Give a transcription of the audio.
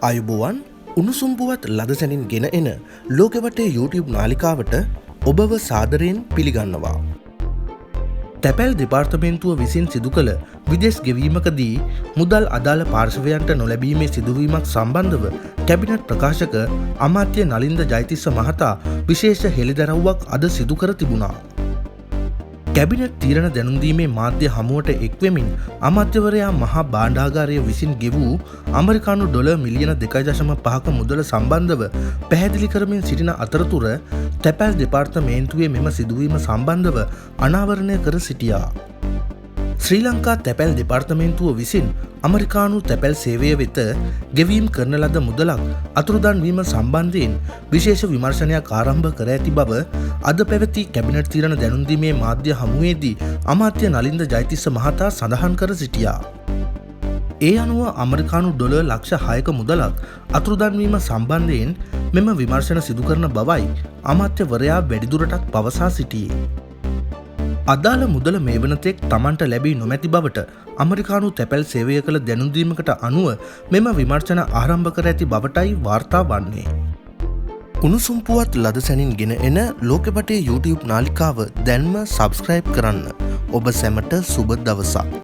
අයුබෝවන් උණුසුම්පුවත් ලද සැනින් ගෙන එන ලෝකවටේ YouTube නාලිකාවට ඔබව සාදරයෙන් පිළිගන්නවා. තැපැල් දෙපාර්තමේන්තුව විසින් සිදු කළ විදෙස් ගෙවීමකදී මුදල් අදාළ පාර්ශවයන්ට නොලැබීමේ සිදුවීමක් සම්බන්ධව කැබිනට් ප්‍රකාශක අමාත්‍ය නලින්ද ජයතිස්ස මහතා විශේෂ හෙළිදරව්වක් අද සිදු කර තිබුණා. කැබිනට් තීරණ දැනුම්දීමේ මාධ්‍ය හමුවට එක්වෙමින් අමාත්‍යවරයා මහා භාණ්ඩාගාරය විසින් ගෙවූ ඇමරිකානු ඩොලර් මිලියන 2.5ක මුදල සම්බන්ධව පැහැදිලි කරමින් සිටින අතරතුර තැපැල් දෙපාර්තමේන්තුවේ මෙම සිදුවීම සම්බන්ධව අනාවරණය කර සිටියා. ශ්‍රී ලංකා තැපැල් දෙපාර්තමේන්තුව විසින් ඇමරිකානු තැපැල් සේවය වෙත ගෙවීම් කරන ලද මුදලක් අතුරුදන් වීම සම්බන්ධයෙන් විශේෂ විමර්ශනයක් ආරම්භ කර ඇති බව අද පැවති කැබිනට් තීරණ දැනුම්දීමේ මාධ්‍ය හමුවේදී අමාත්‍ය නලින්ද ජයතිස්ස මහතා සඳහන් කර සිටියා. ඒ අනුව ඇමරිකානු ඩොලර් ලක්ෂ 6ක මුදලක් අතුරුදන් වීම සම්බන්ධයෙන් මෙම විමර්ශන සිදු කරන බවයි අමාත්‍යවරයා වැඩිදුරටත් පවසා සිටියේ. අදාළ මුදල මේ වනතෙක් තමන්ට ලැබී නොමැති බවට ඇමරිකානු තැපැල් සේවය කළ දැනුම්දීමකට අනුව මෙම විමර්ශන ආරම්භ කර ඇති බවටයි වාර්තා වන්නේ. උණුසුම්පුවත් ලද සැනින් ගෙන එන ලෝකවටේ YouTube නාලිකාව දැන්ම සබස්ක්‍රයිබ් කරන්න. ඔබ සැමට සුබ දවසක්.